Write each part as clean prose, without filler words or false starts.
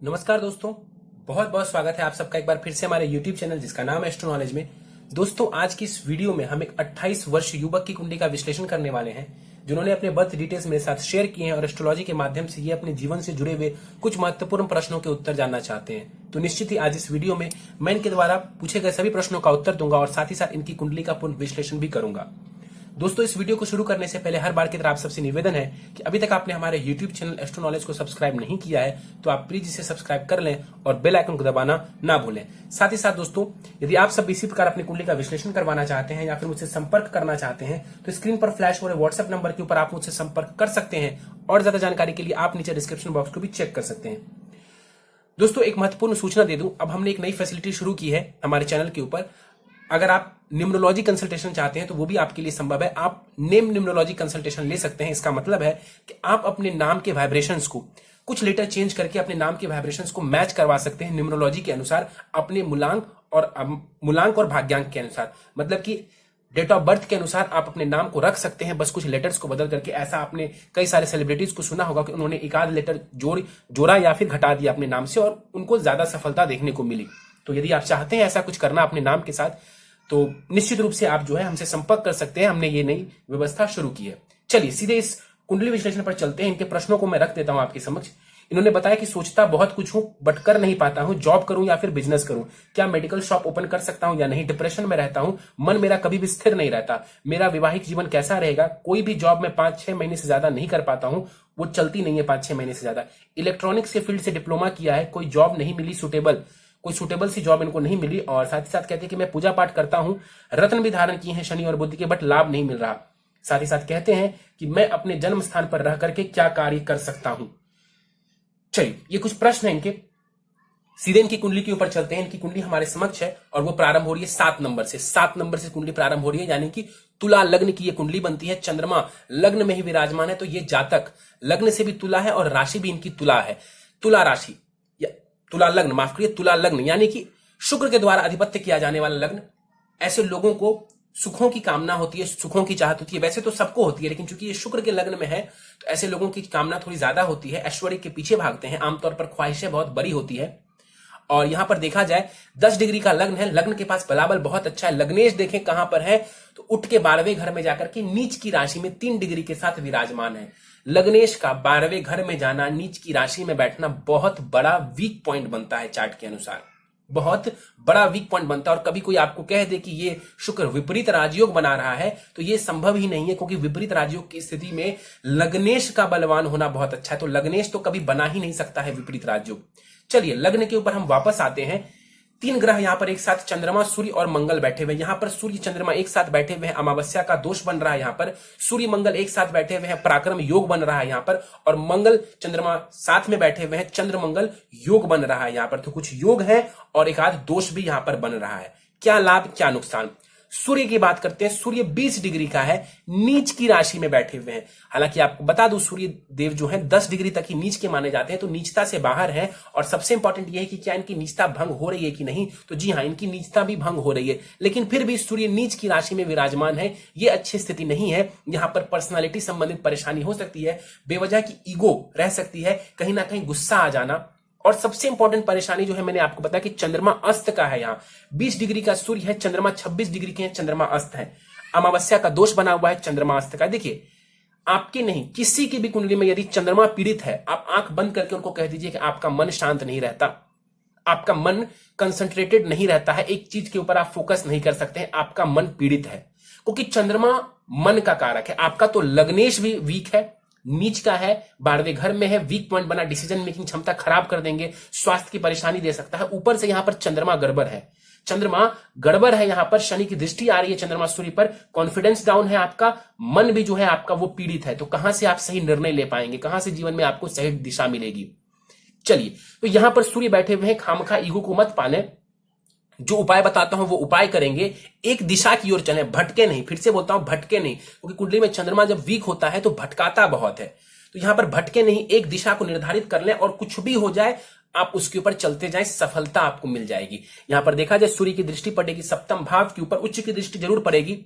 नमस्कार दोस्तों, बहुत बहुत स्वागत है आप सबका एक बार फिर से हमारे YouTube चैनल जिसका नाम है एस्ट्रो नॉलेज में। दोस्तों, आज की इस वीडियो में हम एक 28 वर्ष युवक की कुंडली का विश्लेषण करने वाले हैं, जिन्होंने अपने बर्थ डिटेल्स मेरे साथ शेयर किए हैं और एस्ट्रोलॉजी के माध्यम से ये अपने जीवन से जुड़े हुए कुछ महत्वपूर्ण प्रश्नों के उत्तर जानना चाहते हैं। तो निश्चित ही आज इस वीडियो में मैं इनके द्वारा पूछे गए सभी प्रश्नों का उत्तर दूंगा और साथ ही साथ इनकी कुंडली का पूर्ण विश्लेषण भी करूंगा। दोस्तों, इस वीडियो को शुरू करने से पहले हर बार की तरह आप सबसे निवेदन है कि अभी तक आपने हमारे YouTube चैनल एस्ट्रो नॉलेज को सब्सक्राइब नहीं किया है तो आप प्लीज इसे सब्सक्राइब कर लें और बेल आइकन को दबाना ना भूलें। साथ ही साथ दोस्तों, यदि आप सब इसी प्रकार अपनी कुंडली का विश्लेषण करवाना चाहते हैं या फिर मुझसे संपर्क करना चाहते हैं तो स्क्रीन पर फ्लैश हो रहे व्हाट्सएप नंबर के ऊपर आप मुझसे संपर्क कर सकते हैं और ज्यादा जानकारी के लिए आप नीचे डिस्क्रिप्शन बॉक्स को भी चेक कर सकते हैं। दोस्तों, एक महत्वपूर्ण सूचना दे दूं, अब हमने एक नई फैसिलिटी शुरू की है हमारे चैनल के ऊपर। अगर आप न्यूमरोलॉजी कंसल्टेशन चाहते हैं तो वो भी आपके लिए संभव है। आप नेम न्यूमरोलॉजी कंसल्टेशन ले सकते हैं। इसका मतलब है कि आप अपने नाम के वाइब्रेशंस को कुछ लेटर चेंज करके अपने नाम के वाइब्रेशंस को मैच करवा सकते हैं न्यूमरोलॉजी के अनुसार, अपने मूलांक और भाग्यांक के अनुसार। मतलब कि डेट ऑफ बर्थ के अनुसार आप अपने नाम को रख सकते हैं, बस कुछ लेटर्स को बदल करके। ऐसा आपने कई सारे सेलिब्रिटीज को सुना होगा कि उन्होंने एक आध लेटर जोड़ा या फिर घटा दिया अपने नाम से और उनको ज्यादा सफलता देखने को मिली। तो यदि आप चाहते हैं ऐसा कुछ करना अपने नाम के साथ तो निश्चित रूप से आप जो है हमसे संपर्क कर सकते हैं। हमने ये नई व्यवस्था शुरू की है। चलिए सीधे इस कुंडली विश्लेषण पर चलते हैं। इनके प्रश्नों को मैं रख देता हूं आपके समक्ष। इन्होंने बताया कि सोचता बहुत कुछ हूं बट कर नहीं पाता हूं, जॉब करूं या फिर बिजनेस करूं, क्या मेडिकल शॉप ओपन कर सकता हूं या नहीं, डिप्रेशन में रहता हूं, मन मेरा कभी भी स्थिर नहीं रहता, मेरा वैवाहिक जीवन कैसा रहेगा, कोई भी जॉब में 5-6 महीने से ज्यादा नहीं कर पाता हूं, वो चलती नहीं है 5-6 महीने से ज्यादा, इलेक्ट्रॉनिक्स के फील्ड से डिप्लोमा किया है, कोई जॉब नहीं मिली कोई सुटेबल सी जॉब इनको नहीं मिली। और साथ ही साथ कहते हैं कि मैं पूजा पाठ करता हूं, रत्न भी धारण किए हैं शनि और बुध के, बट लाभ नहीं मिल रहा। साथ ही साथ कहते हैं कि मैं अपने जन्म स्थान पर रह करके क्या कार्य कर सकता हूं। चलिए, ये कुछ प्रश्न है इनके। सीधे इनकी कुंडली के ऊपर चलते हैं। इनकी कुंडली हमारे समक्ष है और वो प्रारंभ हो रही है 7 नंबर से। 7 नंबर से कुंडली प्रारंभ हो रही है, यानी कि तुला लग्न की ये कुंडली बनती है। चंद्रमा लग्न में ही विराजमान है, तो ये जातक लग्न से भी तुला है और राशि भी इनकी तुला है। तुला राशि तुला लग्न, माफ करिए, तुला लग्न यानी कि शुक्र के द्वारा अधिपत्य किया जाने वाला लग्न। ऐसे लोगों को सुखों की कामना होती है, सुखों की चाहत होती है। वैसे तो सबको होती है, लेकिन चूंकि ये शुक्र के लग्न में है तो ऐसे लोगों की कामना थोड़ी ज्यादा होती है, ऐश्वर्य के पीछे भागते हैं। आमतौर पर ख्वाहिशें बहुत बड़ी होती है। और यहां पर देखा जाए 10 डिग्री का लग्न है, लग्न के पास बलाबल बहुत अच्छा है। लग्नेश देखें कहां पर है तो उठ के 12वें घर में जाकर के नीच की राशि में 3 डिग्री के साथ विराजमान है। लग्नेश का 12वें घर में जाना, नीच की राशि में बैठना बहुत बड़ा वीक पॉइंट बनता है चार्ट के अनुसार, बहुत बड़ा वीक पॉइंट बनता है। और कभी कोई आपको कह दे कि ये शुक्र विपरीत राजयोग बना रहा है तो ये संभव ही नहीं है, क्योंकि विपरीत राजयोग की स्थिति में लग्नेश का बलवान होना बहुत अच्छा है। तो लग्नेश तो कभी बना ही नहीं सकता है विपरीत राजयोग। चलिए, लग्न के ऊपर हम वापस आते हैं। 3 ग्रह यहां पर एक साथ, चंद्रमा, सूर्य और मंगल बैठे हुए। यहां पर सूर्य चंद्रमा एक साथ बैठे हुए हैं, अमावस्या का दोष बन रहा है। यहां पर सूर्य मंगल एक साथ बैठे हुए हैं, पराक्रम योग बन रहा है यहां पर। और मंगल चंद्रमा साथ में बैठे हुए हैं, चंद्र मंगल योग बन रहा है यहां पर। तो कुछ योग है और एक आध दोष भी यहां पर बन रहा है। क्या लाभ क्या नुकसान। सूर्य की बात करते हैं। सूर्य 20 डिग्री का है, नीच की राशि में बैठे हुए हैं। हालांकि आपको बता दूं, सूर्य देव जो है 10 डिग्री तक ही नीच के माने जाते हैं, तो नीचता से बाहर है। और सबसे इंपॉर्टेंट यह है कि क्या इनकी नीचता भंग हो रही है कि नहीं। तो जी हां, इनकी नीचता भी भंग हो रही है, लेकिन फिर भी सूर्य नीच की राशि में विराजमान है। यह अच्छी स्थिति नहीं है। यहां पर पर्सनालिटी संबंधित परेशानी हो सकती है, बेवजह की ईगो रह सकती है, कहीं ना कहीं गुस्सा आ जाना। और सबसे इंपॉर्टेंट परेशानी जो है, मैंने आपको बताया कि चंद्रमा अस्त का है। यहाँ 20 डिग्री का सूर्य है, चंद्रमा 26 डिग्री के हैं, चंद्रमा अस्त है। अमावस्या का दोष बना हुआ है, चंद्रमा अस्त का। देखिए, आपके नहीं किसी की भी कुंडली में यदि चंद्रमा पीड़ित है, आप आंख बंद करके उनको कह दीजिए कि आपका मन शांत नहीं रहता, आपका मन कंसंट्रेटेड नहीं रहता है, एक चीज के ऊपर आप फोकस नहीं कर सकते हैं, आपका मन पीड़ित है। क्योंकि चंद्रमा मन का कारक है। आपका तो लग्नेश भी वीक है, नीच का है, 12वें घर में है, वीक पॉइंट बना, डिसीजन मेकिंग क्षमता खराब कर देंगे, स्वास्थ्य की परेशानी दे सकता है। ऊपर से यहां पर चंद्रमा गड़बड़ है, चंद्रमा गड़बड़ है। यहां पर शनि की दृष्टि आ रही है चंद्रमा सूर्य पर, कॉन्फिडेंस डाउन है आपका, मन भी जो है आपका वो पीड़ित है। तो कहां से आप सही निर्णय ले पाएंगे, कहां से जीवन में आपको सही दिशा मिलेगी। चलिए, तो यहां पर सूर्य बैठे हुए हैं, खामखा ईगो को मत पाले। जो उपाय बताता हूं वो उपाय करेंगे, एक दिशा की ओर चलें, भटके नहीं। फिर से बोलता हूं, भटके नहीं, क्योंकि कुंडली में चंद्रमा जब वीक होता है तो भटकाता बहुत है। तो यहां पर भटके नहीं, एक दिशा को निर्धारित कर लें और कुछ भी हो जाए आप उसके ऊपर चलते जाएं, सफलता आपको मिल जाएगी। यहां पर देखा जाए, सूर्य की दृष्टि पड़ेगी सप्तम भाव के ऊपर, उच्च की दृष्टि जरूर पड़ेगी।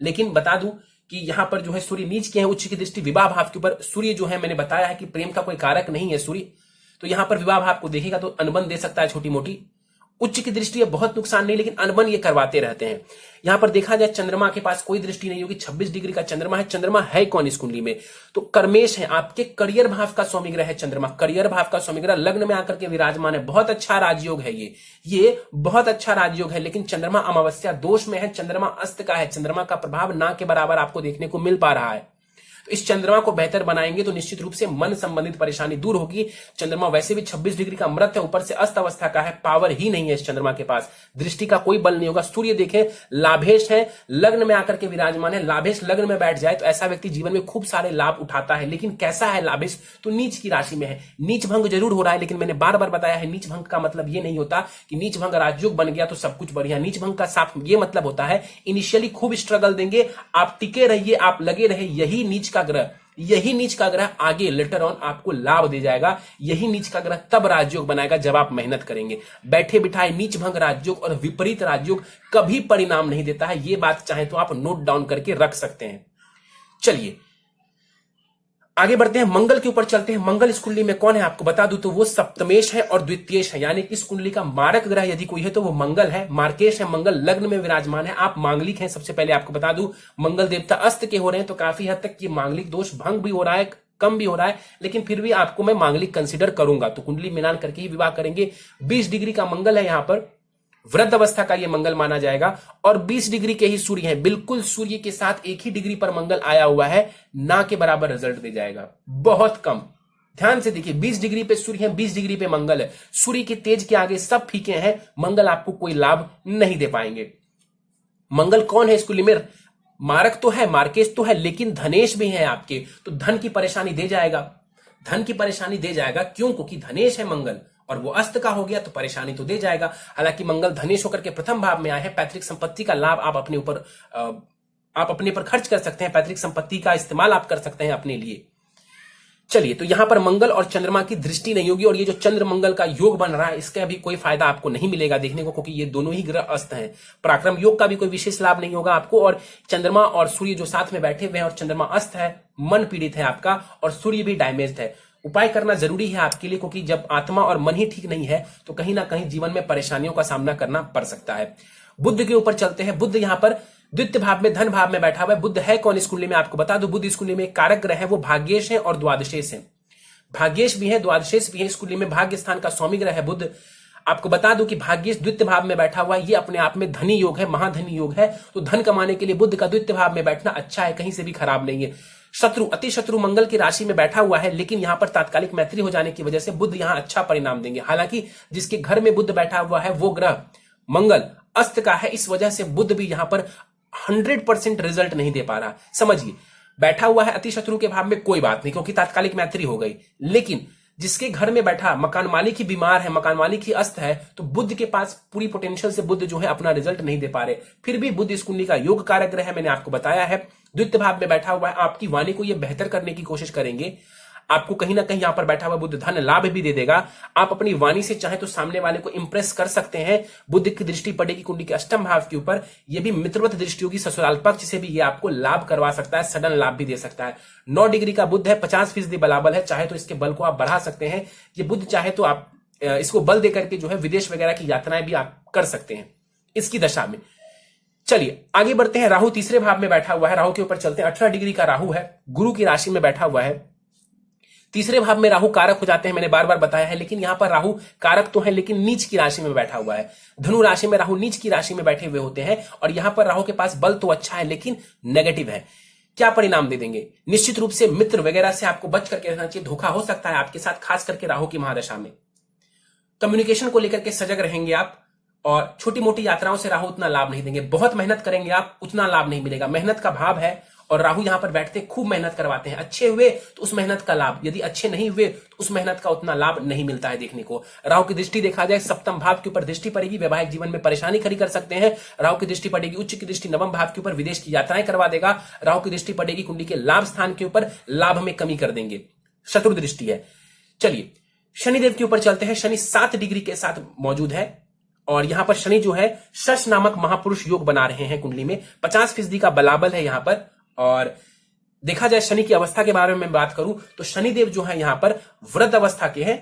लेकिन बता दूं कि यहां पर जो है सूर्य नीच के हैं, उच्च की दृष्टि विवाह भाव के ऊपर। सूर्य जो है, मैंने बताया है कि प्रेम का कोई कारक नहीं है सूर्य। तो यहां पर विवाह आपको देखेगा तो अनबन दे सकता है छोटी मोटी। उच्च की दृष्टि है बहुत नुकसान नहीं, लेकिन अनबन ये करवाते रहते हैं। यहां पर देखा जाए चंद्रमा के पास कोई दृष्टि नहीं होगी, 26 डिग्री का चंद्रमा है। चंद्रमा है कौन इस कुंडली में? तो कर्मेश है, आपके करियर भाव का स्वामी ग्रह है चंद्रमा। करियर भाव का स्वामी ग्रह लग्न में आकर के विराजमान है। बहुत अच्छा राजयोग है ये बहुत अच्छा राजयोग है। लेकिन चंद्रमा अमावस्या दोष में है, चंद्रमा अस्त का है। चंद्रमा का प्रभाव ना के बराबर आपको देखने को मिल पा रहा है। तो इस चंद्रमा को बेहतर बनाएंगे तो निश्चित रूप से मन संबंधित परेशानी दूर होगी। चंद्रमा वैसे भी 26 डिग्री का मृत है, ऊपर से अस्त अवस्था का है, पावर ही नहीं है इस चंद्रमा के पास, दृष्टि का कोई बल नहीं होगा। सूर्य देखें लाभेश है, लग्न में आकर के विराजमान है। लाभेश लग्न में बैठ जाए तो ऐसा व्यक्ति जीवन में खूब सारे लाभ उठाता है। लेकिन कैसा है लाभेश? तो नीच की राशि में है। नीच भंग जरूर हो रहा है, लेकिन मैंने बार बार बताया है नीच भंग का मतलब ये नहीं होता कि नीच भंग राजयोग बन गया तो सब कुछ बढ़िया। नीच भंग का साफ ये मतलब होता है इनिशियली खूब स्ट्रगल देंगे, आप टिके रहिए, आप लगे रहे। यही नीच का ग्रह आगे लेटर ऑन आपको लाभ दे जाएगा। यही नीच का ग्रह तब राजयोग बनाएगा जब आप मेहनत करेंगे। बैठे बिठाए नीच भंग राजयोग और विपरीत राजयोग कभी परिणाम नहीं देता है। ये बात चाहे तो आप नोट डाउन करके रख सकते हैं। चलिए आगे बढ़ते हैं, मंगल के ऊपर चलते हैं। मंगल इस कुंडली में कौन है आपको बता दूं तो वो सप्तमेश है और द्वितीयेश है, यानी कि इस कुंडली का मारक ग्रह यदि कोई है तो वो मंगल है। मार्केश है, मंगल लग्न में विराजमान है। आप मांगलिक हैं, सबसे पहले आपको बता दूं मंगल देवता अस्त के हो रहे हैं तो काफी हद तक ये मांगलिक दोष भंग भी हो रहा है, कम भी हो रहा है, लेकिन फिर भी आपको मैं मांगलिक कंसीडर करूंगा। तो कुंडली मिलान करके ही विवाह करेंगे। 20 डिग्री का मंगल है, यहां पर वृद्ध अवस्था का ये मंगल माना जाएगा और 20 डिग्री के ही सूर्य हैं। बिल्कुल सूर्य के साथ एक ही डिग्री पर मंगल आया हुआ है, ना के बराबर रिजल्ट दे जाएगा, बहुत कम। ध्यान से देखिए, 20 डिग्री पे सूर्य है, 20 डिग्री पे मंगल है। सूर्य के तेज के आगे सब फीके हैं, मंगल आपको कोई लाभ नहीं दे पाएंगे। मंगल कौन है इस कुंडली में? मारक तो है, मार्केश तो है, लेकिन धनेश भी है आपके, तो धन की परेशानी दे जाएगा। धन की परेशानी दे जाएगा, क्यों? क्योंकि धनेश है मंगल और वो अस्त का हो गया तो परेशानी तो दे जाएगा। हालांकि मंगल धनेश होकर के प्रथम भाव में आए हैं। पैतृक संपत्ति का लाभ आप अपने ऊपर आप अपने पर खर्च कर सकते हैं, पैतृक संपत्ति का इस्तेमाल आप कर सकते हैं अपने लिए। चलिए, तो यहां पर मंगल और चंद्रमा की दृष्टि नहीं होगी और ये जो चंद्र मंगल का योग बन रहा है इसका भी कोई फायदा आपको नहीं मिलेगा देखने को, क्योंकि ये दोनों ही ग्रह अस्त हैं। पराक्रम योग का भी कोई विशेष लाभ नहीं होगा आपको। और चंद्रमा और सूर्य जो साथ में बैठे हुए हैं और चंद्रमा अस्त है, मन पीड़ित है आपका और सूर्य भी डैमेज्ड है। उपाय करना जरूरी है आपके लिए, क्योंकि जब आत्मा और मन ही ठीक नहीं है तो कहीं ना कहीं जीवन में परेशानियों का सामना करना पड़ सकता है। बुध के ऊपर चलते हैं। बुध यहां पर द्वितीय भाव में, धन भाव में बैठा हुआ है। बुध है कौन इस कुंडली में आपको बता दो। बुध इस कुंडली में एक कारक ग्रह है, वो भाग्येश है और द्वादशेश है। भाग्येश भी है, द्वादशेश भी है। इस कुंडली में भाग्य स्थान का स्वामी ग्रह है बुध। आपको बता दूं कि भाग्येश द्वितीय भाव में बैठा हुआ है, ये अपने आप में धनी योग है, महाधनी योग है। तो धन कमाने के लिए बुध का द्वितीय भाव में बैठना अच्छा है, कहीं से भी खराब नहीं है। शत्रु, अति शत्रु मंगल की राशि में बैठा हुआ है, लेकिन यहां पर तात्कालिक मैत्री हो जाने की वजह से बुध यहां अच्छा परिणाम देंगे। हालांकि जिसके घर में बुध बैठा हुआ है वो ग्रह मंगल अस्त का है, इस वजह से बुध भी यहां पर 100% रिजल्ट नहीं दे पा रहा। समझिए, बैठा हुआ है अति शत्रु के भाव में, कोई बात नहीं, क्योंकि तात्कालिक मैत्री हो गई। लेकिन जिसके घर में बैठा मकान मालिक ही बीमार है, मकान मालिक ही अस्त है, तो बुध के पास पूरी पोटेंशियल से बुध जो है अपना रिजल्ट नहीं दे पा रहे। फिर भी बुध इस कुंडली का योग कारक ग्रह है, मैंने आपको बताया है। द्वितीय भाव में बैठा हुआ है, आपकी वाणी को यह बेहतर करने की कोशिश करेंगे। आपको कहीं ना कहीं यहां पर बैठा हुआ बुध धन लाभ भी दे देगा। आप अपनी वाणी से चाहे तो सामने वाले को इंप्रेस कर सकते हैं। बुध की दृष्टि पड़ेगी कुंडली के अष्टम भाव के ऊपर, यह भी मित्रवत दृष्टि होगी ससुराल पक्ष से भी, ये आपको लाभ करवा सकता है, सडन लाभ भी दे सकता है। 9 डिग्री का बुध है, 50% बलाबल है, चाहे तो इसके बल को आप बढ़ा सकते हैं। ये बुध चाहे तो आप इसको बल देकर के जो है विदेश वगैरह की यात्राएं भी आप कर सकते हैं इसकी दशा में। चलिए आगे बढ़ते हैं। राहु तीसरे भाव में बैठा हुआ है, राहु के ऊपर चलते हैं। 18 डिग्री का राहु है, गुरु की राशि में बैठा हुआ है। तीसरे भाव में राहु कारक हो जाते हैं, मैंने बार बार बताया है, लेकिन यहां पर राहु कारक तो है लेकिन नीच की राशि में बैठा हुआ है। धनु राशि में राहु नीच की राशि में बैठे हुए होते हैं और यहां पर राहु के पास बल तो अच्छा है लेकिन नेगेटिव है। क्या परिणाम दे देंगे? निश्चित रूप से मित्र वगैरह से आपको बच करके रहना चाहिए। धोखा हो सकता है आपके साथ, खास करके राहु की महादशा में। कम्युनिकेशन को लेकर के सजग रहेंगे आप और छोटी मोटी यात्राओं से राहु उतना लाभ नहीं देंगे। बहुत मेहनत करेंगे आप, उतना लाभ नहीं मिलेगा। मेहनत का भाव है और राहु यहां पर बैठते खूब मेहनत करवाते हैं। अच्छे हुए तो उस मेहनत का लाभ, यदि अच्छे नहीं हुए तो उस मेहनत का उतना लाभ नहीं मिलता है देखने को। राहु की दृष्टि देखा जाए सप्तम भाव के ऊपर दृष्टि पड़ेगी, वैवाहिक जीवन में परेशानी खड़ी कर सकते हैं। राहु की दृष्टि पड़ेगी, उच्च की दृष्टि नवम भाव के ऊपर, विदेश की यात्राएं करवा देगा। राहु की दृष्टि पड़ेगी कुंडली के लाभ स्थान के ऊपर, लाभ में कमी कर देंगे, शत्रु दृष्टि है। चलिए शनिदेव के ऊपर चलते हैं। शनि 7 डिग्री के साथ मौजूद है और यहां पर शनि जो है शश नामक महापुरुष योग बना रहे हैं कुंडली में। 50% का बलाबल है यहां पर। और देखा जाए शनि की अवस्था के बारे में बात करूं तो शनिदेव जो है यहां पर वृद्ध अवस्था के हैं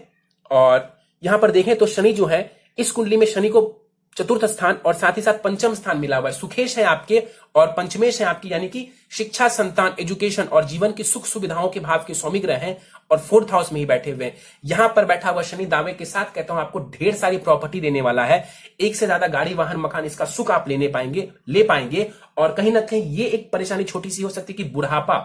और यहां पर देखें तो शनि जो है, इस कुंडली में शनि को चतुर्थ स्थान और साथ ही साथ पंचम स्थान मिला हुआ है। सुखेश है आपके और पंचमेश है आपकी, यानी कि शिक्षा, संतान, एजुकेशन और जीवन की सुख सुविधाओं के भाव के स्वामी ग्रह हैं और फोर्थ हाउस में ही बैठे हुए हैं। यहां पर बैठा हुआ शनि दावे के साथ कहता हूं आपको ढेर सारी प्रॉपर्टी देने वाला है। एक से ज्यादा गाड़ी, वाहन, मकान, इसका सुख आप ले पाएंगे। और कहीं ना कहीं ये एक परेशानी छोटी सी हो सकती है कि बुढ़ापा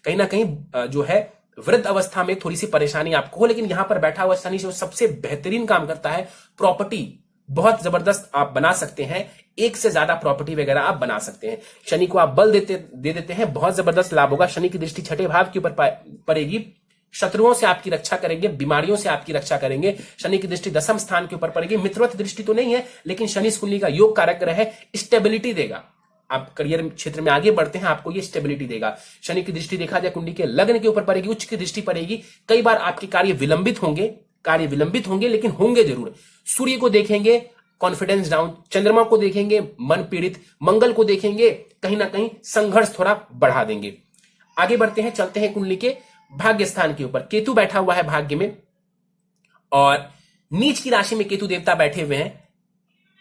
कहीं ना कहीं जो है, वृद्ध अवस्था में थोड़ी सी परेशानी आपको हो। लेकिन यहां पर बैठा हुआ शनि जो सबसे बेहतरीन काम करता है, प्रॉपर्टी बहुत जबरदस्त आप बना सकते हैं। एक से ज्यादा प्रॉपर्टी वगैरह आप बना सकते हैं। शनि को आप बल दे देते हैं, बहुत जबरदस्त लाभ होगा। शनि की दृष्टि छठे भाव के ऊपर पड़ेगी, शत्रुओं से आपकी रक्षा करेंगे, बीमारियों से आपकी रक्षा करेंगे। शनि की दृष्टि दसम स्थान के ऊपर पड़ेगी। मित्रवत दृष्टि तो नहीं है, लेकिन शनि इस कुंडली का योग कारक ग्रह है, स्टेबिलिटी देगा। आप करियर क्षेत्र में आगे बढ़ते हैं, आपको ये स्टेबिलिटी देगा। शनि की दृष्टि देखा जाए कुंडली के लग्न के ऊपर पड़ेगी, उच्च की दृष्टि पड़ेगी। कई बार आपके कार्य विलंबित होंगे, लेकिन होंगे जरूर। सूर्य को देखेंगे, कॉन्फिडेंस डाउन। चंद्रमा को देखेंगे, मन पीड़ित। मंगल को देखेंगे, कहीं ना कहीं संघर्ष थोड़ा बढ़ा देंगे। आगे बढ़ते हैं, चलते हैं कुंडली के भाग्य स्थान के ऊपर। केतु बैठा हुआ है भाग्य में और नीच की राशि में केतु देवता बैठे हुए हैं।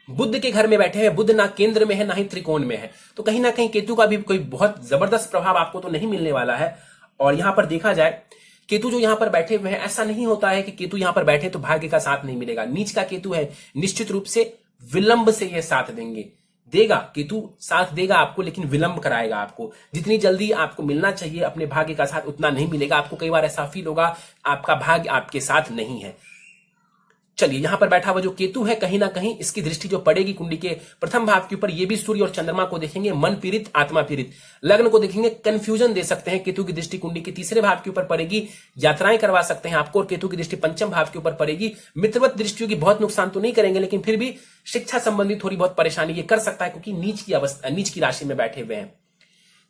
बुध के घर में बैठे हैं। बुध ना केंद्र में है ना ही त्रिकोण में है, तो कहीं ना कहीं केतु का भी कोई बहुत जबरदस्त प्रभाव आपको तो नहीं मिलने वाला है। और यहां पर देखा जाए, केतु जो यहां पर बैठे हुए हैं, ऐसा नहीं होता है कि केतु यहां पर बैठे तो भाग्य का साथ नहीं मिलेगा। नीच का केतु है, निश्चित रूप से विलंब से ये साथ देगा। केतु साथ देगा आपको, लेकिन विलंब कराएगा आपको। जितनी जल्दी आपको मिलना चाहिए अपने भाग्य का साथ, उतना नहीं मिलेगा आपको। कई बार ऐसा फील होगा आपका भाग्य आपके साथ नहीं है। चलिए, यहां पर बैठा हुआ जो केतु है, कहीं ना कहीं इसकी दृष्टि जो पड़ेगी कुंडली के प्रथम भाव के ऊपर, ये भी सूर्य और चंद्रमा को देखेंगे, मन पीड़ित, आत्मा पीड़ित। लग्न को देखेंगे, कंफ्यूजन दे सकते हैं। केतु की दृष्टि कुंडली के तीसरे भाव के ऊपर पड़ेगी, यात्राएं करवा सकते हैं आपको। और केतु की दृष्टि पंचम भाव के ऊपर पड़ेगी। मित्रवत दृष्टियों की बहुत नुकसान तो नहीं करेंगे, लेकिन फिर भी शिक्षा संबंधी थोड़ी बहुत परेशानी ये कर सकता है, क्योंकि नीच की राशि में बैठे हुए हैं।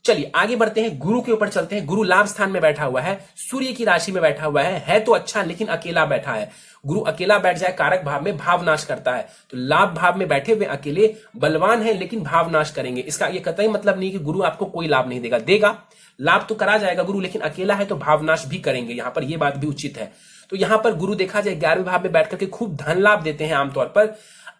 चलिए आगे बढ़ते हैं, गुरु के ऊपर चलते हैं। गुरु लाभ स्थान में बैठा हुआ है, सूर्य की राशि में बैठा हुआ है तो अच्छा, लेकिन अकेला बैठा है। गुरु अकेला बैठ जाए कारक भाव में, भाव नाश करता है। तो लाभ भाव में बैठे हुए अकेले बलवान है, लेकिन भाव नाश करेंगे। इसका ये कतई मतलब नहीं कि गुरु आपको कोई लाभ नहीं देगा लाभ तो करा जाएगा गुरु, लेकिन अकेला है तो भावनाश भी करेंगे। यहां पर यह बात भी उचित है। तो यहां पर गुरु देखा जाए 11वें भाव में बैठ करके खूब धन लाभ देते हैं आमतौर पर।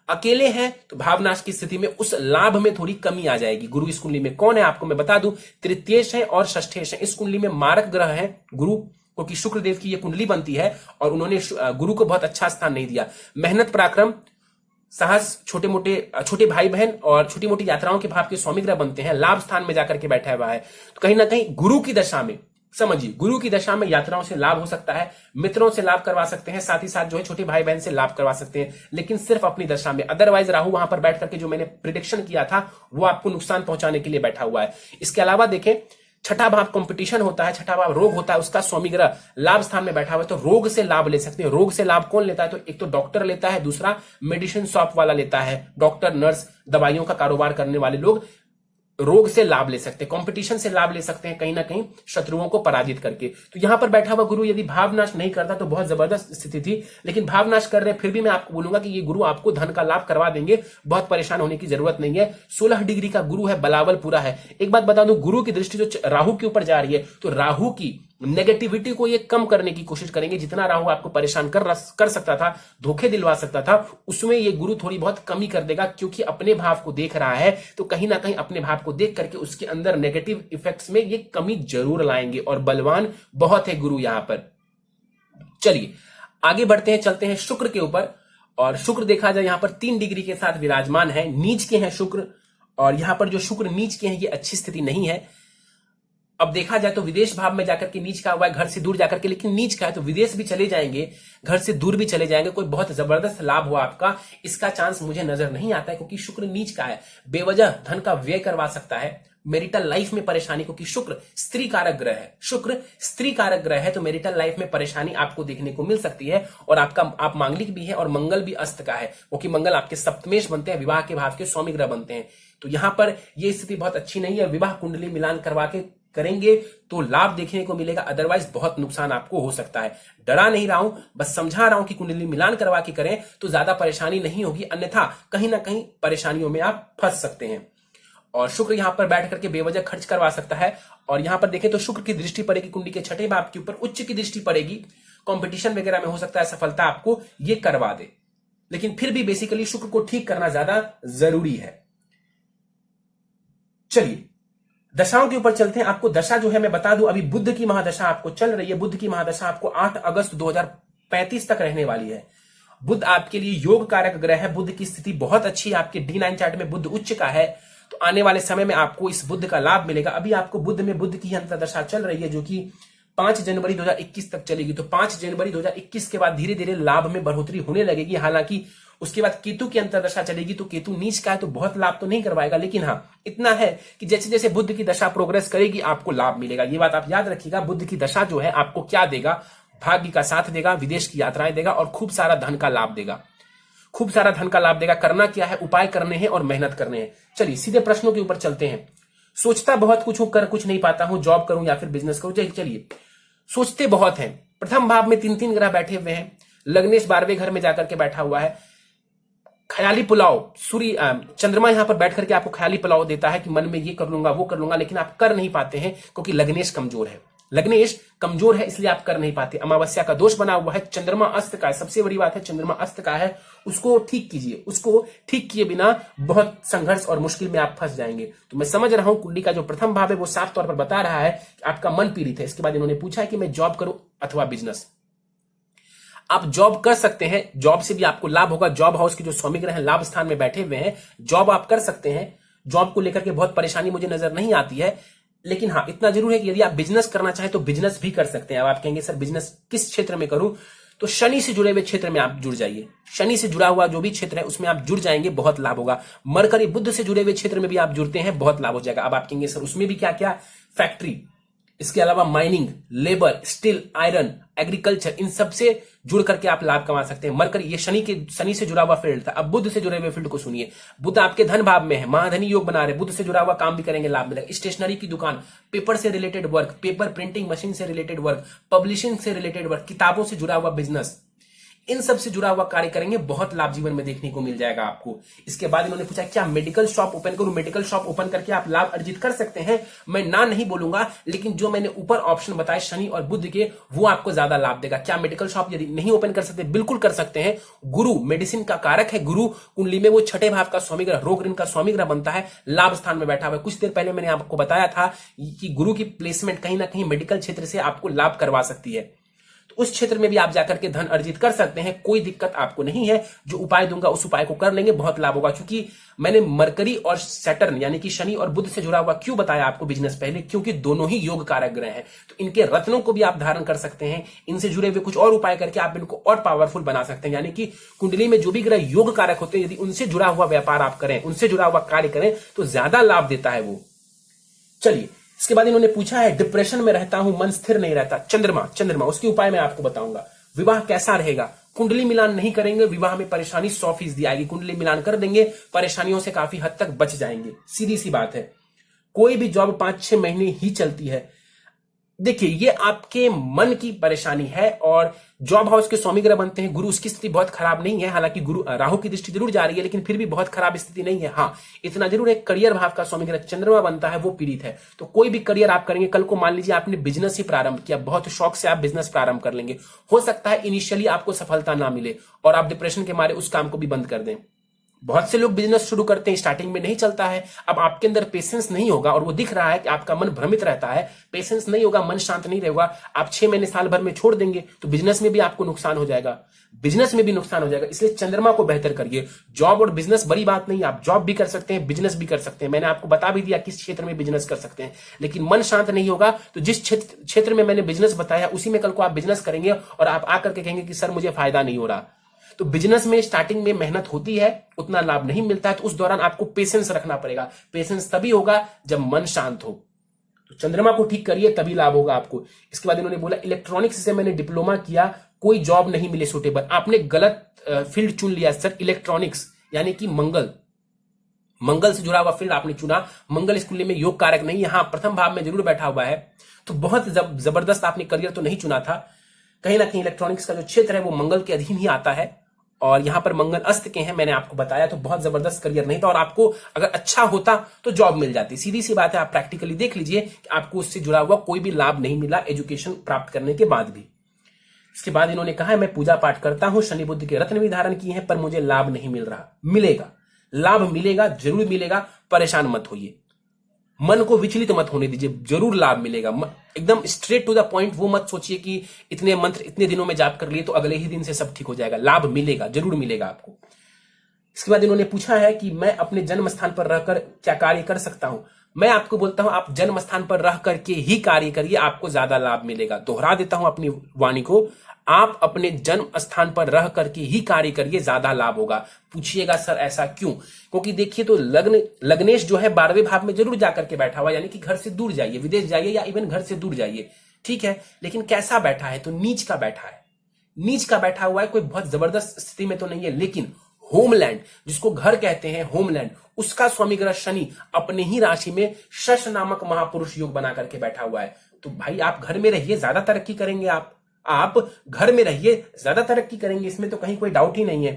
अकेले हैं तो भावनाश की स्थिति में उस लाभ में थोड़ी कमी आ जाएगी। गुरु इस कुंडली में कौन है आपको मैं बता दूं, तृतीयेश है और षष्ठेश है। इस कुंडली में मारक ग्रह है गुरु, क्योंकि शुक्रदेव की ये कुंडली बनती है और उन्होंने गुरु को बहुत अच्छा स्थान नहीं दिया। मेहनत, पराक्रम, साहस, छोटे भाई बहन और छोटी मोटी यात्राओं के भाव के स्वामी ग्रह बनते हैं। लाभ स्थान में जाकर के बैठा हुआ है, तो कहीं ना कहीं गुरु की दशा में, समझिए, गुरु की दशा में यात्राओं से लाभ हो सकता है, मित्रों से लाभ करवा सकते हैं, साथ ही साथ जो है छोटे भाई बहन से लाभ करवा सकते हैं, लेकिन सिर्फ अपनी दशा में। अदरवाइज राहु वहां पर बैठ करके जो मैंने प्रिडिक्शन किया था वो आपको नुकसान पहुंचाने के लिए बैठा हुआ है। इसके अलावा देखें, छठा भाव कंपटीशन होता है, छठा भाव रोग होता है, उसका स्वामी ग्रह लाभ स्थान में बैठा हुआ है, तो रोग से लाभ ले सकते हैं। रोग से लाभ कौन लेता है, तो एक तो डॉक्टर लेता है, दूसरा मेडिसिन शॉप वाला लेता है। डॉक्टर, नर्स, दवाइयों का कारोबार करने वाले लोग रोग से लाभ ले सकते हैं, कंपटीशन से लाभ ले सकते हैं, कहीं ना कहीं शत्रुओं को पराजित करके। तो यहां पर बैठा हुआ गुरु यदि भावनाश नहीं करता तो बहुत जबरदस्त स्थिति थी, लेकिन भावनाश कर रहे, फिर भी मैं आपको बोलूंगा कि ये गुरु आपको धन का लाभ करवा देंगे, बहुत परेशान होने की जरूरत नहीं है। 16 डिग्री का गुरु है, बलाबल पूरा है। एक बात बता दूं, गुरु की दृष्टि जो राहु के ऊपर जा रही है, तो राहु की नेगेटिविटी को ये कम करने की कोशिश करेंगे। जितना राहु आपको परेशान कर सकता था, धोखे दिलवा सकता था, उसमें ये गुरु थोड़ी बहुत कमी कर देगा, क्योंकि अपने भाव को देख रहा है, तो कहीं ना कहीं अपने भाव को देख करके उसके अंदर नेगेटिव इफेक्ट्स में ये कमी जरूर लाएंगे। और बलवान बहुत है गुरु यहां पर। चलिए आगे बढ़ते हैं, चलते हैं शुक्र के ऊपर। और शुक्र देखा जाए यहां पर 3 डिग्री के साथ विराजमान है, नीच के हैं शुक्र। और यहां पर जो शुक्र नीच के हैं, ये अच्छी स्थिति नहीं है। अब देखा जाए तो विदेश भाव में जाकर के नीच का हुआ है, घर से दूर जाकर के, लेकिन नीच का है तो विदेश भी चले जाएंगे, घर से दूर भी चले जाएंगे, कोई बहुत जबरदस्त लाभ हुआ आपका, इसका चांस मुझे नजर नहीं आता है, क्योंकि शुक्र नीच का है। बेवजह धन का व्यय करवा सकता है, मैरिटल लाइफ में परेशानी, क्योंकि शुक्र स्त्री कारक ग्रह है। शुक्र स्त्री कारक ग्रह है, तो मैरिटल लाइफ में परेशानी आपको देखने को मिल सकती है। और आप मांगलिक भी है और मंगल भी अस्त का है, क्योंकि मंगल आपके सप्तमेश बनते हैं, विवाह के भाव के स्वामी ग्रह बनते हैं। तो यहां पर यह स्थिति बहुत अच्छी नहीं है। विवाह कुंडली मिलान करवा के करेंगे तो लाभ देखने को मिलेगा, अदरवाइज बहुत नुकसान आपको हो सकता है। डरा नहीं रहा हूं, बस समझा रहा हूं कि कुंडली मिलान करवा के करें तो ज्यादा परेशानी नहीं होगी, अन्यथा कहीं ना कहीं परेशानियों में आप फंस सकते हैं। और शुक्र यहां पर बैठ करके बेवजह खर्च करवा सकता है। और यहां पर देखें तो शुक्र की दृष्टि पड़ेगी कुंडली के छठे भाव के ऊपर, उच्च की दृष्टि पड़ेगी। कंपटीशन वगैरह में हो सकता है सफलता आपको ये करवा दे, लेकिन फिर भी बेसिकली शुक्र को ठीक करना ज्यादा जरूरी है। चलिए दशाओं के ऊपर चलते हैं। आपको दशा जो है मैं बता दूं, अभी बुध की महादशा आपको चल रही है। बुध की महादशा आपको 8 अगस्त 2035 तक रहने वाली है। बुध आपके लिए योग कारक ग्रह है। बुध की स्थिति बहुत अच्छी है। आपके D9 चार्ट में बुध उच्च का है, तो आने वाले समय में आपको इस बुध का लाभ मिलेगा। अभी आपको बुध में बुध की अंतर्दशा चल रही है जो कि 5 जनवरी 2021 तक चलेगी। तो 5 जनवरी 2021 के बाद धीरे धीरे लाभ में बढ़ोतरी होने लगेगी। हालांकि उसके बाद केतु की अंतर्दशा चलेगी, तो केतु नीच का है तो बहुत लाभ तो नहीं करवाएगा, लेकिन हाँ इतना है कि जैसे जैसे बुध की दशा प्रोग्रेस करेगी आपको लाभ मिलेगा। ये बात आप याद रखिएगा। बुध की दशा जो है आपको क्या देगा, भाग्य का साथ देगा, विदेश की यात्राएं देगा और खूब सारा धन का लाभ देगा। खूब सारा धन का लाभ देगा। करना क्या है, उपाय करने हैं और मेहनत करने हैं। चलिए सीधे प्रश्नों के ऊपर चलते हैं। सोचता बहुत कुछ हूं, कर कुछ नहीं पाता हूं, जॉब करूं या फिर बिजनेस करूं। चलिए सोचते बहुत हैं। प्रथम भाव में 3 ग्रह बैठे हुए हैं। लग्नेश 12वें घर में जाकर के बैठा हुआ है। ख्याली पुलाव, सूर्य चंद्रमा यहां पर बैठ करके आपको ख्याली पुलाव देता है कि मन में ये कर लूंगा वो कर लूंगा, लेकिन आप कर नहीं पाते हैं क्योंकि लग्नेश कमजोर है। लग्नेश कमजोर है इसलिए आप कर नहीं पाते। अमावस्या का दोष बना हुआ है। चंद्रमा अस्त का है। सबसे बड़ी बात है चंद्रमा अस्त का है, उसको ठीक कीजिए। उसको ठीक किए बिना बहुत संघर्ष और मुश्किल में आप फंस जाएंगे। तो मैं समझ रहा हूं कुंडली का जो प्रथम भाव है वो साफ तौर पर बता रहा है कि आपका मन पीड़ित है। इसके बाद इन्होंने पूछा है कि मैं जॉब करूं अथवा बिजनेस। आप जॉब कर सकते हैं, जॉब से भी आपको लाभ होगा। जॉब हाउस के जो स्वामी ग्रह हैं लाभ स्थान में बैठे हुए हैं, जॉब आप कर सकते हैं। जॉब को लेकर के बहुत परेशानी मुझे नजर नहीं आती है, लेकिन हाँ इतना जरूर है कि यदि आप बिजनेस करना चाहें तो बिजनेस भी कर सकते हैं। अब आप कहेंगे सर बिजनेस किस क्षेत्र में करूं, तो शनि से जुड़े हुए क्षेत्र में आप जुड़ जाइए। शनि से जुड़ा हुआ जो भी क्षेत्र है उसमें आप जुड़ जाएंगे, बहुत लाभ होगा। मरकरी बुध से जुड़े हुए क्षेत्र में भी आप जुड़ते हैं, बहुत लाभ हो जाएगा। अब आप कहेंगे सर उसमें भी क्या क्या, फैक्ट्री, इसके अलावा mining, labour, steel, iron, agriculture, इन सब से जुड़ करके आप लाभ कमा सकते हैं। मरकरी ये शनि से जुड़ा हुआ फील्ड था। अब बुध से जुड़े हुए फील्ड को सुनिए। बुध आपके धन भाव में है, महाधनी योग बना रहे। बुध से जुड़ा हुआ काम भी करेंगे, लाभ मिलेगा। स्टेशनरी की दुकान, पेपर से related work, paper printing machine से रिलेटेड वर्क, पब्लिशिंग से रिलेटेड वर्क, किताबों से जुड़ा हुआ बिजनेस, इन सब से जुड़ा हुआ कार्य करेंगे, बहुत लाभ जीवन में देखने को मिल जाएगा आपको। इसके बाद इन्होंने पूछा क्या मेडिकल शॉप ओपन करूं। मेडिकल शॉप ओपन करके आप लाभ अर्जित कर सकते हैं, मैं ना नहीं बोलूंगा, लेकिन जो मैंने ऊपर ऑप्शन बताए शनि और बुध के, वो आपको ज्यादा लाभ देगा। क्या मेडिकल शॉप यदि नहीं ओपन कर सकते, बिल्कुल कर सकते हैं। गुरु मेडिसिन का कारक है। गुरु कुंडली में वो 6ठे भाव का स्वामी ग्रह, रोग ऋण का स्वामी ग्रह बनता है, लाभ स्थान में बैठा हुआ है। कुछ देर पहले मैंने आपको बताया था कि गुरु की प्लेसमेंट कहीं ना कहीं मेडिकल क्षेत्र से आपको लाभ करवा सकती है, तो उस क्षेत्र में भी आप जाकर के धन अर्जित कर सकते हैं। कोई दिक्कत आपको नहीं है। जो उपाय दूंगा उस उपाय को कर लेंगे, बहुत लाभ होगा। क्योंकि मैंने मरकरी और सैटर्न यानी कि शनि और बुध से जुड़ा हुआ क्यों बताया आपको बिजनेस पहले, क्योंकि दोनों ही योग कारक ग्रह हैं। तो इनके रत्नों को भी आप धारण कर सकते हैं। इनसे जुड़े हुए कुछ और उपाय करके आप इनको और पावरफुल बना सकते हैं। यानी कि कुंडली में जो भी ग्रह योग कारक होते हैं, यदि उनसे जुड़ा हुआ व्यापार आप करें, उनसे जुड़ा हुआ कार्य करें, तो ज्यादा लाभ देता है वो। चलिए इसके बाद इन्होंने पूछा है डिप्रेशन में रहता हूं, मन स्थिर नहीं रहता। चंद्रमा उसके उपाय मैं आपको बताऊंगा। विवाह कैसा रहेगा, कुंडली मिलान नहीं करेंगे, विवाह में परेशानी 100% आएगी। कुंडली मिलान कर देंगे, परेशानियों से काफी हद तक बच जाएंगे। सीधी सी बात है। कोई भी जॉब 5-6 महीने ही चलती है। देखिए ये आपके मन की परेशानी है। और जॉब हाउस के स्वामी ग्रह बनते हैं गुरु, उसकी स्थिति बहुत खराब नहीं है। हालांकि गुरु राहु की दृष्टि जरूर जा रही है, लेकिन फिर भी बहुत खराब स्थिति नहीं है। हाँ इतना जरूर है, करियर भाव का स्वामी ग्रह चंद्रमा बनता है, वो पीड़ित है। तो कोई भी करियर आप करेंगे, कल को मान लीजिए आपने बिजनेस ही प्रारंभ किया, बहुत शौक से आप बिजनेस प्रारंभ कर लेंगे, हो सकता है इनिशियली आपको सफलता ना मिले और आप डिप्रेशन के मारे उस काम को भी बंद कर दें। बहुत से लोग बिजनेस शुरू करते हैं, स्टार्टिंग में नहीं चलता है। अब आपके अंदर पेशेंस नहीं होगा और वो दिख रहा है कि आपका मन भ्रमित रहता है, पेशेंस नहीं होगा, मन शांत नहीं रहेगा, आप 6 महीने साल भर में छोड़ देंगे, तो बिजनेस में भी आपको नुकसान हो जाएगा, बिजनेस में भी नुकसान हो जाएगा। इसलिए चंद्रमा को बेहतर करिए। जॉब और बिजनेस बड़ी बात नहीं, आप जॉब भी कर सकते हैं, बिजनेस भी कर सकते हैं। मैंने आपको बता भी दिया किस क्षेत्र में बिजनेस कर सकते हैं, लेकिन मन शांत नहीं होगा तो जिस क्षेत्र में मैंने बिजनेस बताया उसी में कल को आप बिजनेस करेंगे और आप आकर के कहेंगे कि सर मुझे फायदा नहीं हो रहा। तो बिजनेस में स्टार्टिंग में मेहनत होती है, उतना लाभ नहीं मिलता है, तो उस दौरान आपको पेशेंस रखना पड़ेगा। पेशेंस तभी होगा जब मन शांत हो। तो चंद्रमा को ठीक करिए, तभी लाभ होगा आपको। इसके बाद इन्होंने बोला इलेक्ट्रॉनिक्स से मैंने डिप्लोमा किया, कोई जॉब नहीं मिले सूटेबल। आपने गलत फील्ड चुन लिया सर। इलेक्ट्रॉनिक्स यानी कि मंगल से जुड़ा हुआ फील्ड आपने चुना। मंगल इस कुंडली में योग कारक नहीं है, हाँ प्रथम भाव में जरूर बैठा हुआ है, तो बहुत जबरदस्त आपने करियर तो नहीं चुना था। कहीं ना कहीं इलेक्ट्रॉनिक्स का जो क्षेत्र है वो मंगल के अधीन ही आता है और यहां पर मंगल अस्त के हैं, मैंने आपको बताया। तो बहुत जबरदस्त करियर नहीं था और आपको अगर अच्छा होता तो जॉब मिल जाती। सीधी सी बात है, आप प्रैक्टिकली देख लीजिए कि आपको उससे जुड़ा हुआ कोई भी लाभ नहीं मिला एजुकेशन प्राप्त करने के बाद भी। इसके बाद इन्होंने कहा है मैं पूजा पाठ करता हूं, शनि बुद्ध के रत्न भी धारण किए हैं, पर मुझे लाभ नहीं मिल रहा। मिलेगा, लाभ मिलेगा, जरूर मिलेगा, परेशान मत होइए, मन को विचलित मत होने दीजिए, जरूर लाभ मिलेगा। एकदम स्ट्रेट टू द पॉइंट, वो मत सोचिए कि इतने मंत्र इतने दिनों में जाप कर लिए तो अगले ही दिन से सब ठीक हो जाएगा। लाभ मिलेगा, जरूर मिलेगा आपको। इसके बाद इन्होंने पूछा है कि मैं अपने जन्म स्थान पर रहकर क्या कार्य कर सकता हूं। मैं आपको बोलता हूं आप जन्म स्थान पर रह करके ही कार्य करिए, आपको ज्यादा लाभ मिलेगा। दोहरा देता हूं अपनी वाणी को, आप अपने जन्म स्थान पर रह करके ही कार्य करिए, ज्यादा लाभ होगा। पूछिएगा सर ऐसा क्यों? क्योंकि देखिए तो लग्नेश जो है 12वें भाव में जरूर जाकर के बैठा हुआ, यानी कि घर से दूर जाइए, विदेश जाइए या इवन घर से दूर जाइए, ठीक है। लेकिन कैसा बैठा है? तो नीच का बैठा है, नीच का बैठा हुआ है, कोई बहुत जबरदस्त स्थिति में तो नहीं है। लेकिन होमलैंड, जिसको घर कहते हैं, होमलैंड, उसका स्वामी ग्रह शनि अपने ही राशि में शश नामक महापुरुष योग बना करके बैठा हुआ है। तो भाई आप घर में रहिए, ज्यादा तरक्की करेंगे। आप घर में रहिए, ज्यादा तरक्की करेंगे, इसमें तो कहीं कोई डाउट ही नहीं है।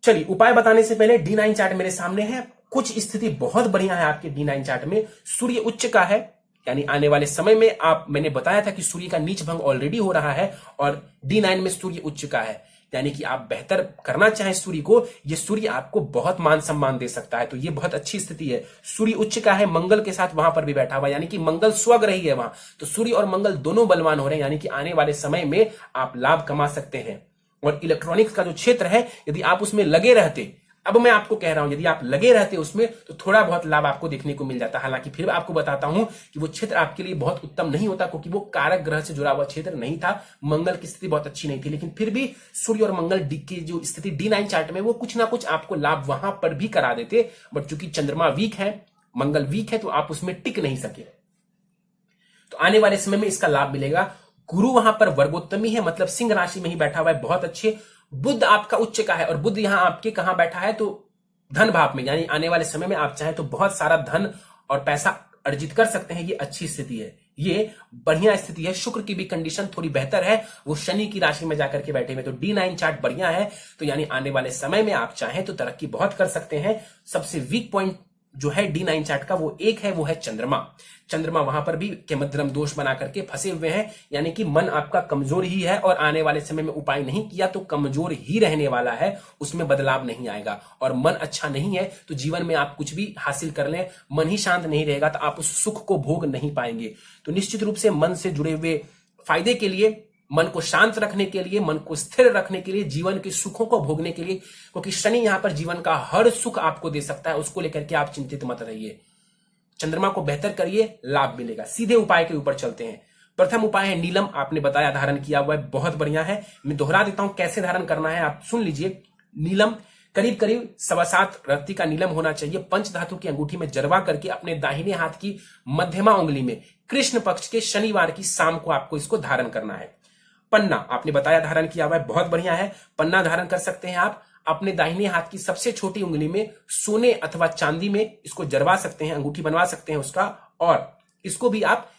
चलिए उपाय बताने से पहले D9 चार्ट मेरे सामने है। कुछ स्थिति बहुत बढ़िया है आपके D9 चार्ट में। सूर्य उच्च का है, यानी आने वाले समय में मैंने बताया था कि सूर्य का नीच भंग ऑलरेडी हो रहा है और D9 में सूर्य उच्च का है, यानी कि आप बेहतर करना चाहें सूर्य को, ये सूर्य आपको बहुत मान सम्मान दे सकता है। तो ये बहुत अच्छी स्थिति है। सूर्य उच्च का है, मंगल के साथ वहां पर भी बैठा हुआ, यानी कि मंगल स्वग्रही है वहां। तो सूर्य और मंगल दोनों बलवान हो रहे हैं, यानी कि आने वाले समय में आप लाभ कमा सकते हैं। और इलेक्ट्रॉनिक्स का जो क्षेत्र है, यदि आप उसमें लगे रहते, अब मैं आपको कह रहा हूं यदि आप लगे रहते उसमें, तो थोड़ा बहुत लाभ आपको देखने को मिल जाता। हालांकि फिर आपको बताता हूं कि वो क्षेत्र आपके लिए बहुत उत्तम नहीं होता, क्योंकि वो कारक ग्रह से जुड़ा हुआ क्षेत्र नहीं था, मंगल की स्थिति बहुत अच्छी नहीं थी। लेकिन फिर भी सूर्य और मंगल की जो स्थिति D9 चार्ट में, वो कुछ ना कुछ आपको लाभ वहां पर भी करा देते। बट चूंकि चंद्रमा वीक है, मंगल वीक है, तो आप उसमें टिक नहीं सके। तो आने वाले समय में इसका लाभ मिलेगा। गुरु वहां पर वर्गोत्तमी है, मतलब सिंह राशि में ही बैठा हुआ है, बहुत अच्छे। बुध आपका उच्च का है और बुध यहां आपके कहां बैठा है? तो धन भाव में, यानी आने वाले समय में आप चाहें तो बहुत सारा धन और पैसा अर्जित कर सकते हैं। ये अच्छी स्थिति है, ये बढ़िया स्थिति है। शुक्र की भी कंडीशन थोड़ी बेहतर है, वो शनि की राशि में जाकर के बैठे हुए। तो D9 चार्ट बढ़िया है, तो यानी आने वाले समय में आप चाहें तो तरक्की बहुत कर सकते हैं। सबसे वीक पॉइंट जो है D9 चार्ट का वो एक है, वो है चंद्रमा। चंद्रमा वहां पर भी के मध्यम दोष बना करके फंसे हुए हैं, यानी कि मन आपका कमजोर ही है और आने वाले समय में उपाय नहीं किया तो कमजोर ही रहने वाला है, उसमें बदलाव नहीं आएगा। और मन अच्छा नहीं है तो जीवन में आप कुछ भी हासिल कर लें, मन ही शांत नहीं रहेगा तो आप उस सुख को भोग नहीं पाएंगे। तो निश्चित रूप से मन से जुड़े हुए फायदे के लिए, मन को शांत रखने के लिए, मन को स्थिर रखने के लिए, जीवन के सुखों को भोगने के लिए, क्योंकि शनि यहां पर जीवन का हर सुख आपको दे सकता है, उसको लेकर के आप चिंतित मत रहिए। चंद्रमा को बेहतर करिए, लाभ मिलेगा। सीधे उपाय के ऊपर चलते हैं। प्रथम उपाय है नीलम, आपने बताया धारण किया हुआ है, बहुत बढ़िया है। मैं दोहरा देता हूं कैसे धारण करना है, आप सुन लीजिए। नीलम करीब करीब 7.25 रत्ती का नीलम होना चाहिए। पंच धातु की अंगूठी में जरवा करके अपने दाहिने हाथ की मध्यमा उंगली में कृष्ण पक्ष के शनिवार की शाम को आपको इसको धारण करना है। पन्ना आपने बताया धारण किया हुआ है, बहुत बढ़िया है। पन्ना धारण कर सकते हैं आप अपने दाहिने हाथ की सबसे छोटी उंगली में, सोने अथवा चांदी में इसको जरवा सकते हैं, अंगूठी बनवा सकते हैं उसका। और इसको भी आप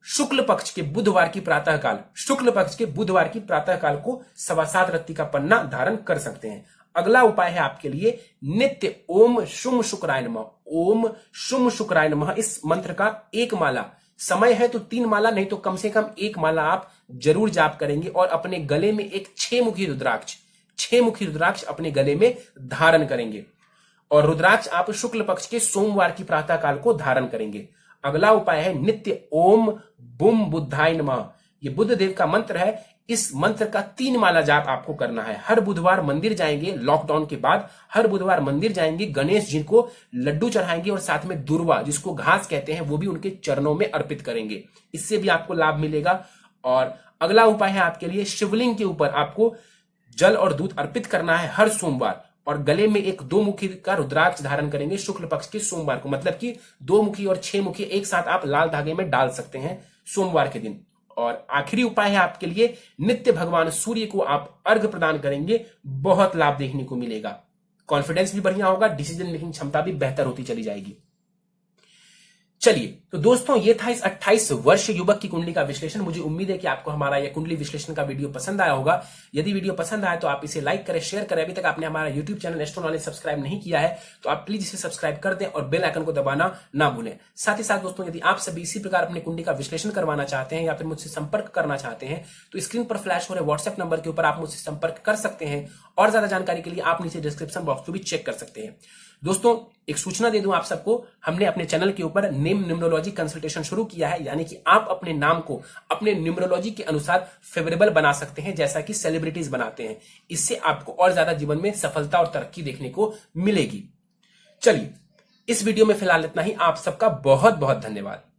शुक्ल पक्ष के बुधवार की प्रातःकाल, शुक्ल पक्ष के बुधवार की प्रातःकाल को 7.25 रत्ती का पन्ना धारण कर सकते हैं। अगला उपाय है आपके लिए नित्य ओम शुम शुक्राय नमः, ओम शुम शुक्राय नमः। इस मंत्र का एक माला, समय है तो 3 माला, नहीं तो कम से कम 1 माला आप जरूर जाप करेंगे। और अपने गले में एक 6 मुखी रुद्राक्ष, 6 मुखी रुद्राक्ष अपने गले में धारण करेंगे। और रुद्राक्ष आप शुक्ल पक्ष के सोमवार की प्रातःकाल को धारण करेंगे। अगला उपाय है नित्य ओम बुम बुद्धाय नमः। ये बुद्ध देव का मंत्र है, इस मंत्र का 3 माला जाप आपको करना है। हर बुधवार मंदिर जाएंगे, लॉकडाउन के बाद हर बुधवार मंदिर जाएंगे, गणेश जी को लड्डू चढ़ाएंगे और साथ में दुर्वा, जिसको घास कहते हैं, वो भी उनके चरणों में अर्पित करेंगे। इससे भी आपको लाभ मिलेगा। और अगला उपाय है आपके लिए शिवलिंग के ऊपर आपको जल और दूध अर्पित करना है हर सोमवार। और गले में एक 2 मुखी का रुद्राक्ष धारण करेंगे शुक्ल पक्ष के सोमवार को, मतलब कि 2 मुखी और 6 मुखी एक साथ आप लाल धागे में डाल सकते हैं सोमवार के दिन। और आखिरी उपाय है आपके लिए नित्य भगवान सूर्य को आप अर्घ प्रदान करेंगे, बहुत लाभ देखने को मिलेगा। कॉन्फिडेंस भी बढ़िया होगा, डिसीजन मेकिंग क्षमता भी बेहतर होती चली जाएगी। चलिए, तो दोस्तों ये था इस 28 वर्ष युवक की कुंडली का विश्लेषण। मुझे उम्मीद है कि आपको हमारा यह कुंडली विश्लेषण का वीडियो पसंद आया होगा। यदि वीडियो पसंद आया तो आप इसे लाइक करें, शेयर करें। अभी तक आपने हमारा YouTube channel astro knowledge subscribe नहीं किया है तो आप प्लीज इसे सब्सक्राइब कर दें और बेल आइकन को दबाना ना भूलें। साथ ही साथ दोस्तों, यदि आप सभी इसी प्रकार अपनी कुंडली का विश्लेषण करवाना चाहते हैं या फिर मुझसे संपर्क करना चाहते हैं तो स्क्रीन पर फ्लैश हो रहे व्हाट्सएप नंबर के ऊपर आप मुझसे संपर्क कर सकते हैं। और ज्यादा जानकारी के लिए आप नीचे डिस्क्रिप्शन बॉक्स को भी चेक कर सकते हैं। दोस्तों, एक सूचना दे दूं आप सबको, हमने अपने चैनल के ऊपर नेम न्यूमरोलॉजी कंसल्टेशन शुरू किया है, यानी कि आप अपने नाम को अपने न्यूमरोलॉजी के अनुसार फेवरेबल बना सकते हैं, जैसा कि सेलिब्रिटीज बनाते हैं। इससे आपको और ज्यादा जीवन में सफलता और तरक्की देखने को मिलेगी। चलिए, इस वीडियो में फिलहाल इतना ही। आप सबका बहुत बहुत धन्यवाद।